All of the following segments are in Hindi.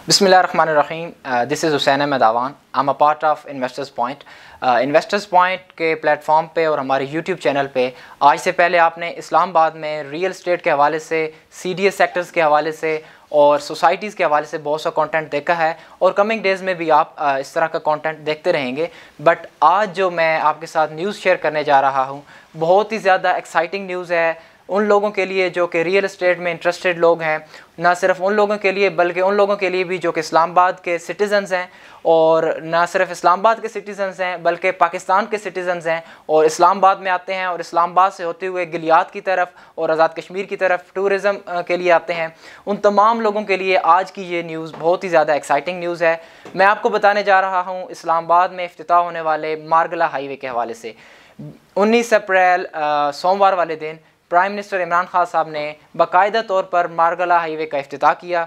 बिस्मिल्लाहिर्रहमानिर्रहीम। This is Hussain Ahmed Awan. I am a part of investors point. Investors point के प्लेटफॉर्म पे और हमारे यूट्यूब चैनल पे आज से पहले आपने इस्लामाबाद में रियल एस्टेट के हवाले से, CDS सेक्टर्स के हवाले से और सोसाइटीज़ के हवाले से बहुत सा कंटेंट देखा है और कमिंग डेज़ में भी आप इस तरह का कंटेंट देखते रहेंगे। बट आज जो मैं आपके साथ न्यूज़ शेयर करने जा रहा हूँ बहुत ही ज़्यादा एक्साइटिंग न्यूज़ है उन लोगों के लिए जो कि रियल एस्टेट में इंटरेस्टेड लोग हैं। ना सिर्फ उन लोगों के लिए बल्कि उन लोगों के लिए भी जो कि इस्लामाबाद के सिटीज़न्स हैं, और ना सिर्फ इस्लामाबाद के सिटीज़न्स हैं बल्कि पाकिस्तान के सिटीज़न्स हैं और इस्लामाबाद में आते हैं और इस्लामाबाद से होते हुए गिलियात की तरफ और आज़ाद कश्मीर की तरफ टूरिज़म के लिए आते हैं। उन तमाम लोगों के लिए आज की ये न्यूज़ बहुत ही ज़्यादा एक्साइटिंग न्यूज़ है। मैं आपको बताने जा रहा हूँ इस्लामाबाद में इफ्तिताह होने वाले मारगला हाईवे के हवाले से। 19 अप्रैल सोमवार वाले दिन प्राइम मिनिस्टर इमरान खान साहब ने बाकायदा तौर पर मारगला हाईवे का इफ्तिताह किया।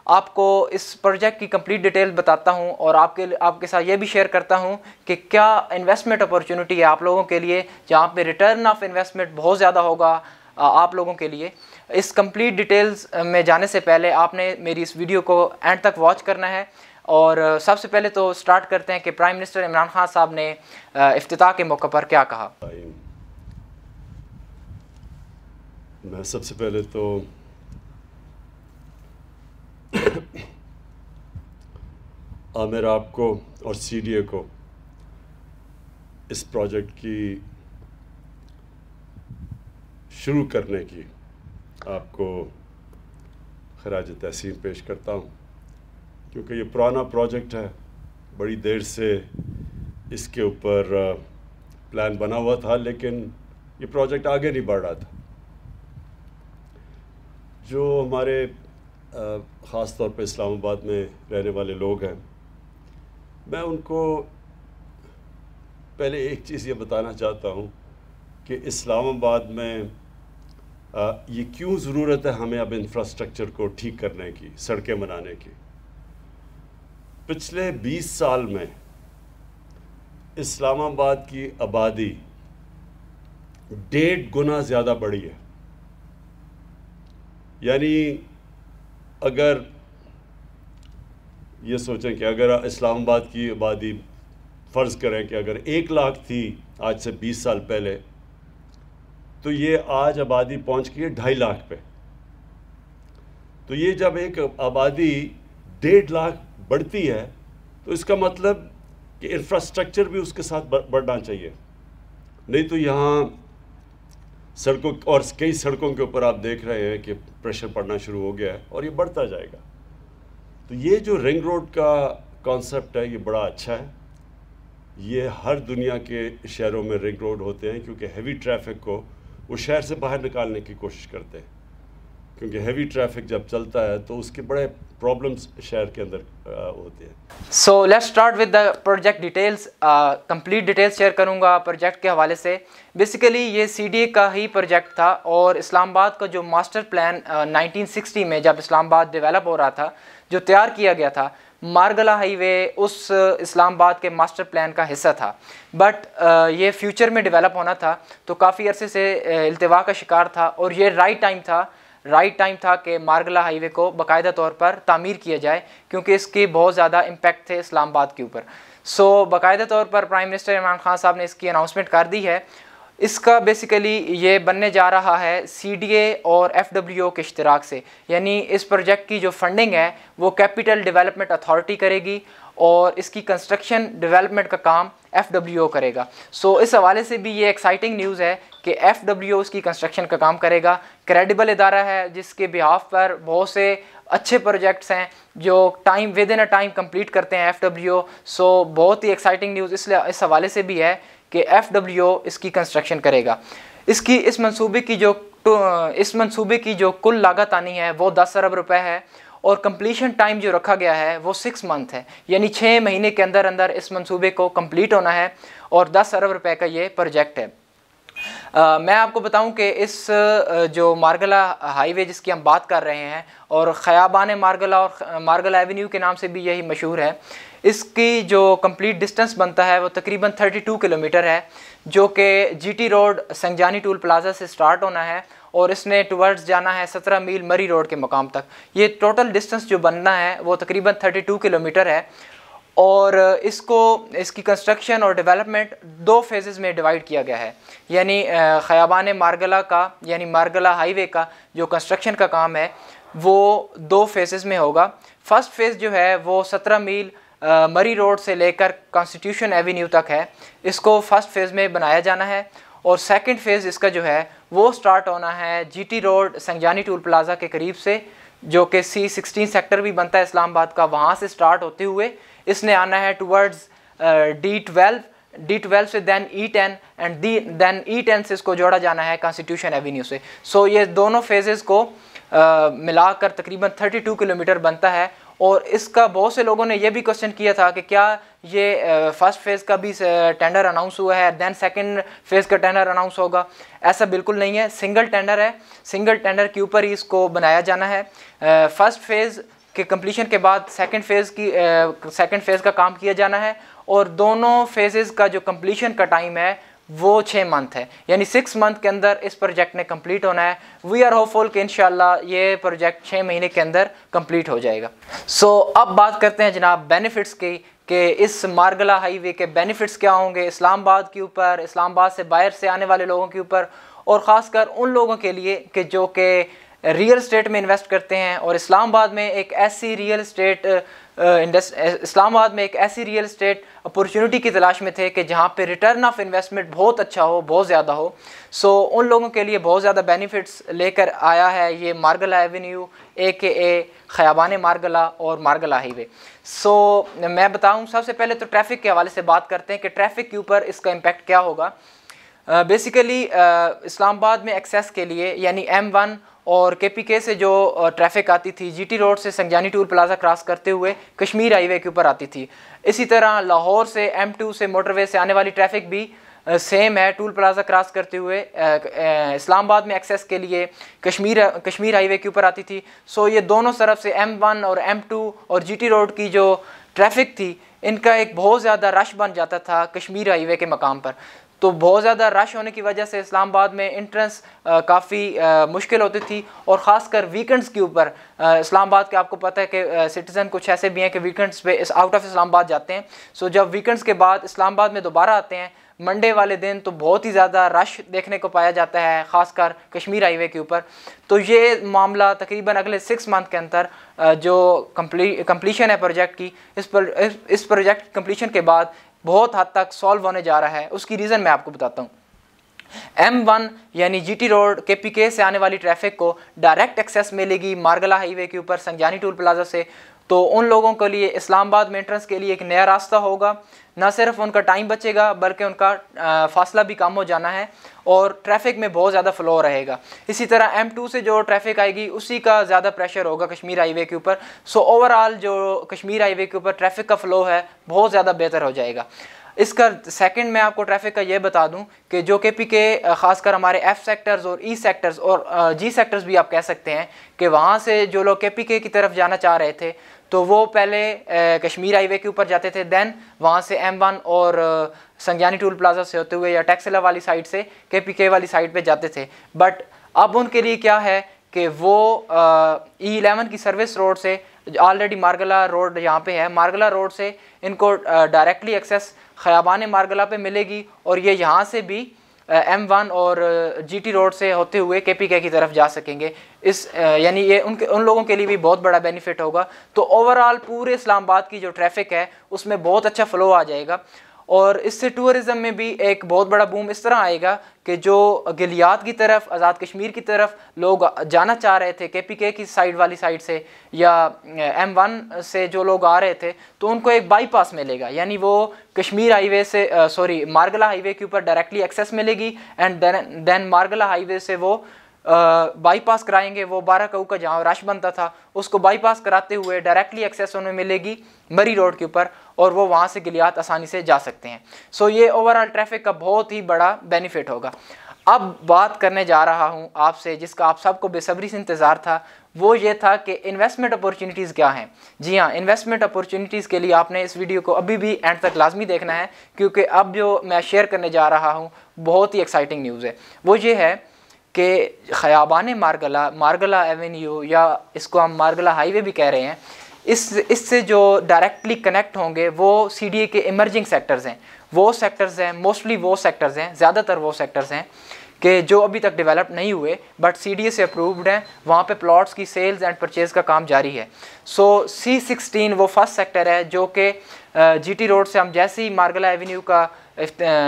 आपको इस प्रोजेक्ट की कंप्लीट डिटेल बताता हूं और आपके साथ ये भी शेयर करता हूं कि क्या इन्वेस्टमेंट अपॉर्चुनिटी है आप लोगों के लिए, जहां पे रिटर्न ऑफ इन्वेस्टमेंट बहुत ज़्यादा होगा आप लोगों के लिए। इस कंप्लीट डिटेल्स में जाने से पहले आपने मेरी इस वीडियो को एंड तक वॉच करना है। और सबसे पहले तो स्टार्ट करते हैं कि प्राइम मिनिस्टर इमरान खान साहब ने इफ्तिताह के मौके पर क्या कहा। मैं सबसे पहले तो आमिर आपको और CDA को इस प्रोजेक्ट की शुरू करने की आपको खराज तहसीन पेश करता हूँ, क्योंकि ये पुराना प्रोजेक्ट है। बड़ी देर से इसके ऊपर प्लान बना हुआ था, लेकिन ये प्रोजेक्ट आगे नहीं बढ़ रहा था। जो हमारे ख़ास तौर पे इस्लामाबाद में रहने वाले लोग हैं, मैं उनको पहले एक चीज़ ये बताना चाहता हूँ कि इस्लामाबाद में ये क्यों ज़रूरत है हमें अब इंफ्रास्ट्रक्चर को ठीक करने की, सड़कें बनाने की। पिछले 20 साल में इस्लामाबाद की आबादी 1.5 गुना ज़्यादा बढ़ी है। यानी अगर ये सोचें कि अगर इस्लामाबाद की आबादी फ़र्ज़ करें कि अगर 1 लाख थी आज से 20 साल पहले, तो ये आज आबादी पहुंच गई है 2.5 लाख पे। तो ये जब एक आबादी 1.5 लाख बढ़ती है तो इसका मतलब कि इंफ्रास्ट्रक्चर भी उसके साथ बढ़ना चाहिए। नहीं तो यहाँ सड़कों और कई सड़कों के ऊपर आप देख रहे हैं कि प्रेशर पड़ना शुरू हो गया है और ये बढ़ता जाएगा। तो ये जो रिंग रोड का कॉन्सेप्ट है ये बड़ा अच्छा है। ये हर दुनिया के शहरों में रिंग रोड होते हैं, क्योंकि हैवी ट्रैफिक को वो शहर से बाहर निकालने की कोशिश करते हैं, क्योंकि हैवी ट्रैफिक जब चलता है तो उसके बड़े प्रॉब्लम्स शहर के अंदर होते हैं। So let's start with the project details. Complete details share करूंगा प्रोजेक्ट के हवाले से। बेसिकली ये CDA का ही प्रोजेक्ट था और इस्लामाबाद का जो मास्टर प्लान 1960 में जब इस्लामाबाद डेवलप हो रहा था, जो तैयार किया गया था, मारगला हाईवे उस इस्लामाबाद के मास्टर प्लान का हिस्सा था। बट ये फ्यूचर में डेवलप होना था तो काफ़ी अरसे से इल्तिवा का शिकार था और ये राइट टाइम था कि मारगला हाईवे को बाकायदा तौर पर तामीर किया जाए, क्योंकि इसके बहुत ज़्यादा इम्पैक्ट थे इस्लामाबाद के ऊपर। सो बाकायदा तौर पर प्राइम मिनिस्टर इमरान खान साहब ने इसकी अनाउंसमेंट कर दी है। इसका बेसिकली ये बनने जा रहा है CDA और FWO के इश्तिराक से, यानी इस प्रोजेक्ट की जो फंडिंग है वो कैपिटल डेवलपमेंट अथॉरिटी करेगी और इसकी कंस्ट्रक्शन डेवलपमेंट का काम FWO करेगा। सो इस हवाले से भी ये एक्साइटिंग न्यूज़ है कि FWO इसकी कंस्ट्रक्शन का काम करेगा। क्रेडिबल इदारा है जिसके बिहाफ पर बहुत से अच्छे प्रोजेक्ट्स हैं जो with in a time complete करते हैं FWO। सो बहुत ही एक्साइटिंग न्यूज़ इसलिए इस हवाले से भी है कि FWO इसकी कंस्ट्रक्शन करेगा। इस मंसूबे की जो कुल लागत आनी है वो 10 अरब रुपए है और कंप्लीशन टाइम जो रखा गया है वो 6 मंथ है, यानी 6 महीने के अंदर अंदर इस मंसूबे को कंप्लीट होना है और 10 अरब रुपए का ये प्रोजेक्ट है। मैं आपको बताऊं कि इस जो मारगला हाईवे जिसकी हम बात कर रहे हैं और ख़याबान मारगला और मारगला एवेन्यू के नाम से भी यही मशहूर है, इसकी जो कंप्लीट डिस्टेंस बनता है वो तकरीबन 32 किलोमीटर है, जो कि GT road Sangjani toll plaza से स्टार्ट होना है और इसने टुवर्ड्स जाना है 17 मील मरी रोड के मकाम तक। ये टोटल डिस्टेंस जो बनना है वो तकरीबन 32 किलोमीटर है और इसकी कंस्ट्रक्शन और डेवलपमेंट 2 फेजेज़ में डिवाइड किया गया है। यानी ख़याबान मारगला का यानी मारगला हाईवे का जो कंस्ट्रक्शन का काम है वो 2 फेजेज़ में होगा। फर्स्ट फेज़ जो है वो 17 मील मरी रोड से लेकर कॉन्स्टिट्यूशन एवेन्यू तक है, इसको फर्स्ट फेज़ में बनाया जाना है। और सेकंड फेज़ इसका जो है वो स्टार्ट होना है जीटी रोड संजानी टूल प्लाज़ा के करीब से, जो कि C16 सेक्टर भी बनता है इस्लामाबाद का, वहाँ से स्टार्ट होते हुए इसने आना है टुवर्ड्स D12 से then E10 and then E10 से इसको जोड़ा जाना है कॉन्स्टिट्यूशन एवेन्यू से। सो ये दोनों फेजेज़ को मिलाकर तकरीबन 32 किलोमीटर बनता है। और इसका बहुत से लोगों ने यह भी क्वेश्चन किया था कि क्या ये फर्स्ट फेज़ का भी टेंडर अनाउंस हुआ है दैन सेकंड फेज़ का टेंडर अनाउंस होगा? ऐसा बिल्कुल नहीं है, सिंगल टेंडर है, सिंगल टेंडर के ऊपर ही इसको बनाया जाना है। फर्स्ट फेज़ के कंप्लीशन के बाद सेकंड फेज़ का काम किया जाना है और दोनों फेजेज़ का जो कंप्लीशन का टाइम है वो 6 मंथ है, यानी 6 मंथ के अंदर इस प्रोजेक्ट ने कंप्लीट होना है। वी आर होपफुल कि इंशाल्लाह ये प्रोजेक्ट 6 महीने के अंदर कंप्लीट हो जाएगा। सो अब बात करते हैं जनाब बेनिफिट्स की कि इस मारगला हाईवे के बेनिफिट्स क्या होंगे इस्लामाबाद के ऊपर, इस्लामाबाद से बाहर से आने वाले लोगों के ऊपर और ख़ासकर उन लोगों के लिए कि जो कि रियल एस्टेट में इन्वेस्ट करते हैं और इस्लामाबाद में एक ऐसी रियल एस्टेट अपॉर्चुनिटी की तलाश में थे कि जहाँ पे रिटर्न ऑफ इन्वेस्टमेंट बहुत अच्छा हो, बहुत ज़्यादा हो। सो उन लोगों के लिए बहुत ज़्यादा बेनिफिट्स लेकर आया है ये मारगला एवेन्यू AKA ख़याबान मारगला और मारगला हाईवे। सो मैं बताऊँ, सबसे पहले तो ट्रैफ़िक के हवाले से बात करते हैं कि ट्रैफ़िक के ऊपर इसका इम्पेक्ट क्या होगा। बेसिकली इस्लामाबाद में एक्सेस के लिए यानी M1 और KPK से जो ट्रैफ़िक आती थी GT रोड से संजानी टूल प्लाज़ा क्रॉस करते हुए कश्मीर हाईवे के ऊपर आती थी। इसी तरह लाहौर से M2 से मोटरवे से आने वाली ट्रैफ़िक भी सेम है, टूल प्लाज़ा क्रॉस करते हुए इस्लामाबाद में एक्सेस के लिए कश्मीर हाईवे के ऊपर आती थी। सो ये दोनों तरफ से M1 और M2 और GT रोड की जो ट्रैफ़िक थी इनका एक बहुत ज़्यादा रश बन जाता था कश्मीर हाईवे के मकाम पर। तो बहुत ज़्यादा रश होने की वजह से इस्लामाबाद में एंट्रेंस काफ़ी मुश्किल होती थी और ख़ासकर वीकेंड्स के ऊपर इस्लामाबाद के आपको पता है कि सिटीज़न कुछ ऐसे भी हैं कि वीकेंड्स पे आउट ऑफ इस्लामाबाद जाते हैं। सो जब वीकेंड्स के बाद इस्लामाबाद में दोबारा आते हैं मंडे वाले दिन तो बहुत ही ज़्यादा रश देखने को पाया जाता है ख़ासकर कश्मीर हाईवे के ऊपर। तो ये मामला तकरीबन अगले 6 मंथ के अंदर जो कंप्लीशन है प्रोजेक्ट की, इस प्रोजेक्ट कंप्लीशन के बाद बहुत हद तक सॉल्व होने जा रहा है। उसकी रीज़न मैं आपको बताता हूँ। M1 यानी GT रोड KPK से आने वाली ट्रैफ़िक को डायरेक्ट एक्सेस मिलेगी मारगला हाईवे के ऊपर संजानी टूल प्लाज़ा से, तो उन लोगों के लिए इस्लामाबाद में एंट्रेंस के लिए एक नया रास्ता होगा। न सिर्फ उनका टाइम बचेगा बल्कि उनका फासला भी कम हो जाना है और ट्रैफ़िक में बहुत ज़्यादा फ़्लो रहेगा। इसी तरह M2 से जो ट्रैफ़िक आएगी उसी का ज़्यादा प्रेशर होगा कश्मीर हाईवे के ऊपर। सो ओवरऑल जो कश्मीर हाईवे के ऊपर ट्रैफ़िक का फ़्लो है बहुत ज़्यादा बेहतर हो जाएगा। इसका सेकंड मैं आपको ट्रैफ़िक का ये बता दूं कि जो KPK ख़ासकर हमारे F सेक्टर्स और E सेक्टर्स और G सेक्टर्स भी आप कह सकते हैं कि वहाँ से जो लोग KPK की तरफ जाना चाह रहे थे तो वो पहले कश्मीर हाईवे के ऊपर जाते थे, दैन वहाँ से M1 और संजानी टूल प्लाज़ा से होते हुए या टैक्सिला वाली साइड से KPK वाली साइड पे जाते थे। बट अब उनके लिए क्या है कि वो E11 की सर्विस रोड से ऑलरेडी मारगला रोड यहाँ पे है, मारगला रोड से इनको डायरेक्टली एक्सेस ख़याबान मारगला पे मिलेगी और ये यहाँ से भी M1 और GT रोड से होते हुए KPK की तरफ जा सकेंगे। यानी ये उन लोगों के लिए भी बहुत बड़ा बेनिफिट होगा। तो ओवरऑल पूरे इस्लामाबाद की जो ट्रैफ़िक है उसमें बहुत अच्छा फ़्लो आ जाएगा और इससे टूरिज़म में भी एक बहुत बड़ा बूम इस तरह आएगा कि जो गिलियात की तरफ, आज़ाद कश्मीर की तरफ लोग जाना चाह रहे थे KPK की साइड वाली साइड से या M1 से जो लोग आ रहे थे तो उनको एक बाईपास मिलेगा, यानी वो कश्मीर हाईवे से मारगला हाईवे के ऊपर डायरेक्टली एक्सेस मिलेगी एंड देन मारगला हाईवे से वो बाईपास कराएंगे। वो 12 कऊ का जहाँ रश बनता था उसको बाईपास कराते हुए डायरेक्टली एक्सेस उन्हें मिलेगी मरी रोड के ऊपर और वो वहाँ से गिलियात आसानी से जा सकते हैं। सो ये ओवरऑल ट्रैफ़िक का बहुत ही बड़ा बेनिफिट होगा। अब बात करने जा रहा हूँ आपसे जिसका आप सबको बेसब्री से इंतज़ार था, वो ये था कि इन्वेस्टमेंट अपॉर्चुनिटीज़ क्या हैं। जी हाँ, इन्वेस्टमेंट अपॉर्चुनिटीज़ के लिए आपने इस वीडियो को अभी भी एंड तक लाजमी देखना है क्योंकि अब जो मैं शेयर करने जा रहा हूँ बहुत ही एक्साइटिंग न्यूज़ है। वो ये है कि ख़याबान मारगला एवेन्यू या इसको हम मारगला हाईवे भी कह रहे हैं, इससे जो डायरेक्टली कनेक्ट होंगे वो CDA के इमर्जिंग सेक्टर्स हैं, वो सेक्टर्स हैं, मोस्टली वो सेक्टर्स हैं, ज़्यादातर वो सेक्टर्स हैं कि जो अभी तक डेवलप नहीं हुए बट CDA से अप्रूव्ड हैं, वहाँ पे प्लॉट्स की सेल्स एंड परचेज़ का काम जारी है। सो C16 वो फर्स्ट सेक्टर है जो कि GT रोड से हम जैसे ही मारगला एवेन्यू का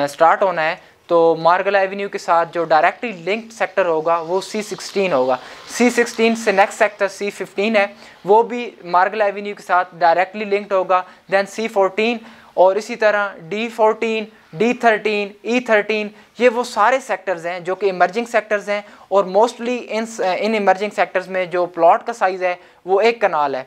स्टार्ट होना है तो मारगला एवेन्यू के साथ जो डायरेक्टली लिंक्ड सेक्टर होगा वो C16 होगा। C16 से नेक्स्ट सेक्टर C15 है, वो भी मारगला एवेन्यू के साथ डायरेक्टली लिंक्ड होगा। दैन C14 और इसी तरह D14, D13, E13, ये वो सारे सेक्टर्स हैं जो कि इमर्जिंग सेक्टर्स हैं और मोस्टली इन इमर्जिंग सेक्टर्स में जो प्लॉट का साइज़ है वो 1 कनाल है।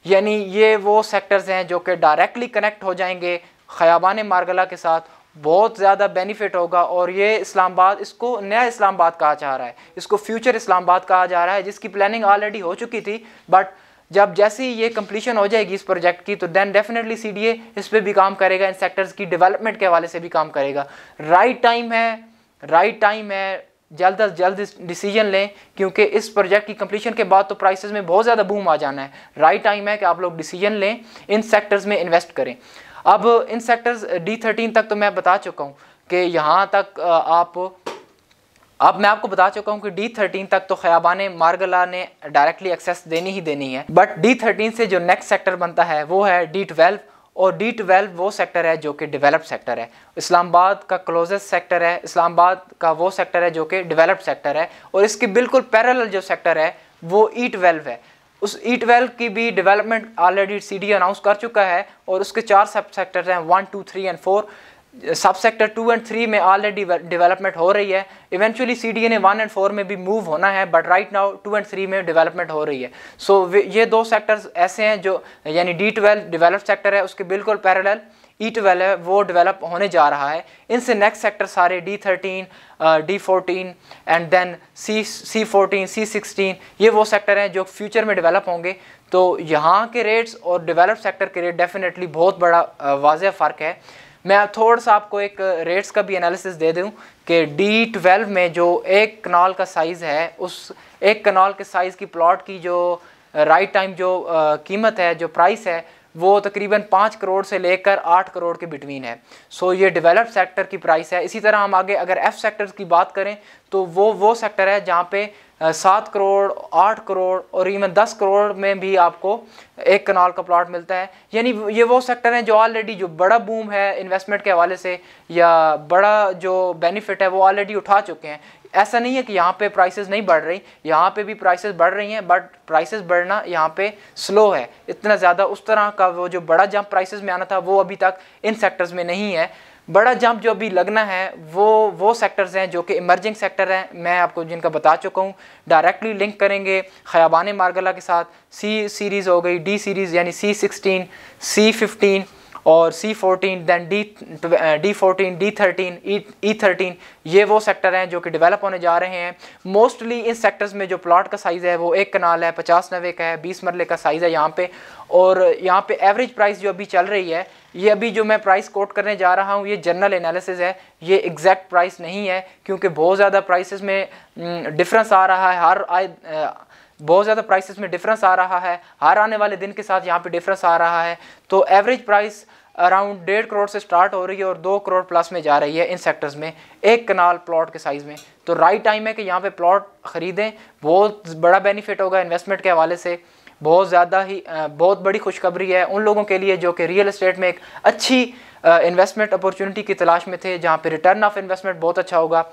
यानी ये वो सेक्टर्स हैं जो कि डायरेक्टली कनेक्ट हो जाएंगे ख़याबान मारगला के साथ, बहुत ज़्यादा बेनिफिट होगा। और ये इस्लामाबाद, इसको नया इस्लामाबाद कहा जा रहा है, इसको फ्यूचर इस्लामाबाद कहा जा रहा है, जिसकी प्लानिंग ऑलरेडी हो चुकी थी। बट जब जैसे ही ये कंप्लीशन हो जाएगी इस प्रोजेक्ट की तो देन डेफिनेटली CDA इस पर भी काम करेगा, इन सेक्टर्स की डेवलपमेंट के हवाले से भी काम करेगा। राइट टाइम है, जल्द अज जल्द डिसीजन लें क्योंकि इस प्रोजेक्ट की कंप्लीशन के बाद तो प्राइसेस में बहुत ज़्यादा बूम आ जाना है। राइट टाइम है कि आप लोग डिसीजन लें, इन सेक्टर्स में इन्वेस्ट करें। अब इन सेक्टर्स D13 तक तो मैं बता चुका हूँ कि यहाँ तक अब मैं आपको बता चुका हूँ कि D13 तक तो ख़याबान मारगला ने डायरेक्टली एक्सेस देनी ही देनी है। बट D13 से जो नेक्स्ट सेक्टर बनता है वो है D12, और D12 वो सेक्टर है जो कि डेवलप्ड सेक्टर है, इस्लामाबाद का क्लोजेस्ट सेक्टर है, इस्लामाबाद का वो सेक्टर है जो कि डेवलप्ड सेक्टर है। और इसके बिल्कुल पैरेलल जो सेक्टर है वो E12 है। उस E12 की भी डेवलपमेंट ऑलरेडी CDA अनाउंस कर चुका है और उसके 4 सब सेक्टर्स हैं, 1, 2, 3 एंड 4। सब सेक्टर 2 एंड 3 में ऑलरेडी डेवलपमेंट हो रही है। इवेंचुअली CDA ने 1 एंड 4 में भी मूव होना है, बट राइट नाउ 2 एंड 3 में डेवलपमेंट हो रही है। सो ये 2 सेक्टर्स ऐसे हैं जो, यानी D12 डेवलप्ड सेक्टर है, उसके बिल्कुल पैरेलल E12 है, वो डेवलप होने जा रहा है। इनसे नेक्स्ट सेक्टर सारे D13, D14 and then C14, C16, ये वो सेक्टर हैं जो फ्यूचर में डेवलप होंगे। तो यहाँ के रेट्स और डेवलप्ड सेक्टर के रेट डेफिनेटली बहुत बड़ा वाज़ेह फ़र्क है। मैं थोड़ा सा आपको एक रेट्स का भी एनालिसिस दे दूं कि D12 में जो 1 कनाल का साइज़ है, उस 1 कनाल के साइज़ की प्लॉट की जो राइट टाइम जो कीमत है, जो प्राइस है, वो तकरीबन 5 करोड़ से लेकर 8 करोड़ के बिटवीन है। सो ये डेवलप्ड सेक्टर की प्राइस है। इसी तरह हम आगे अगर F सेक्टर की बात करें तो वो सेक्टर है जहाँ पे 7 करोड़, 8 करोड़ और इवन 10 करोड़ में भी आपको 1 कनाल का प्लॉट मिलता है। यानी ये वो सेक्टर हैं जो ऑलरेडी जो बड़ा बूम है इन्वेस्टमेंट के हवाले से या बड़ा जो बेनिफिट है वो ऑलरेडी उठा चुके हैं। ऐसा नहीं है कि यहाँ पे प्राइसेस नहीं बढ़ रही, यहाँ पे भी प्राइसेस बढ़ रही हैं, बट प्राइसेस बढ़ना यहाँ पे स्लो है। इतना ज़्यादा उस तरह का वो जो बड़ा जंप प्राइसेस में आना था वो अभी तक इन सेक्टर्स में नहीं है। बड़ा जंप जो अभी लगना है वो सेक्टर्स हैं जो कि इमर्जिंग सेक्टर हैं, मैं आपको जिनका बता चुका हूँ। डायरेक्टली लिंक करेंगे ख़याबान मारगला के साथ। C सीरीज़ हो गई, D सीरीज़ यानी C16, C15 और C14, then D14, D13, E13, ये वो सेक्टर हैं जो कि डेवलप होने जा रहे हैं। मोस्टली इन सेक्टर्स में जो प्लॉट का साइज़ है वो 1 कनाल है, 50-90 का है, 20 मरले का साइज़ है यहाँ पे। और यहाँ पे एवरेज प्राइस जो अभी चल रही है, ये अभी जो मैं प्राइस कोट करने जा रहा हूँ ये जनरल एनालिसिस है, ये एग्जैक्ट प्राइस नहीं है क्योंकि बहुत ज़्यादा प्राइसेस में डिफरेंस आ रहा है। बहुत ज़्यादा प्राइसेस में डिफरेंस आ रहा है, हर आने वाले दिन के साथ यहाँ पे डिफरेंस आ रहा है। तो एवरेज प्राइस अराउंड 1.5 करोड़ से स्टार्ट हो रही है और 2 करोड़ प्लस में जा रही है इन सेक्टर्स में, 1 कनाल प्लॉट के साइज़ में। तो राइट टाइम है कि यहाँ पे प्लॉट ख़रीदें, बहुत बड़ा बेनिफिट होगा इन्वेस्टमेंट के हवाले से। बहुत बड़ी खुशखबरी है उन लोगों के लिए जो कि रियल एस्टेट में एक अच्छी इन्वेस्टमेंट अपॉर्चुनिटी की तलाश में थे, जहाँ पे रिटर्न ऑफ इन्वेस्टमेंट बहुत अच्छा होगा।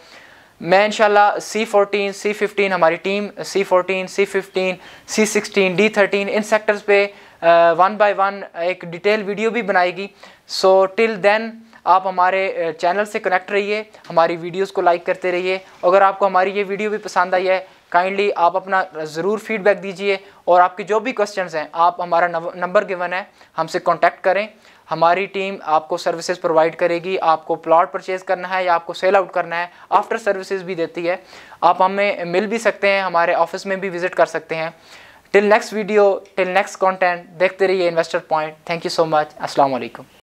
मैं इंशाल्लाह C14, C15 हमारी team C14, C15, C16, D13 इन सेक्टर्स पे 1 बाय 1 एक डिटेल वीडियो भी बनाएगी। सो टिल देन आप हमारे चैनल से कनेक्ट रहिए, हमारी वीडियोस को लाइक करते रहिए। अगर आपको हमारी ये वीडियो भी पसंद आई है, काइंडली आप अपना ज़रूर फीडबैक दीजिए और आपके जो भी क्वेश्चंस हैं आप हमारा नंबर गिवन है, हमसे कांटेक्ट करें। हमारी टीम आपको सर्विसेज प्रोवाइड करेगी। आपको प्लॉट परचेज़ करना है या आपको सेल आउट करना है, आफ्टर सर्विसेज भी देती है। आप हमें मिल भी सकते हैं, हमारे ऑफिस में भी विज़िट कर सकते हैं। Till next video, till next content देखते रहिए investor point. Thank you so much. अस्सलाम वालेकुम।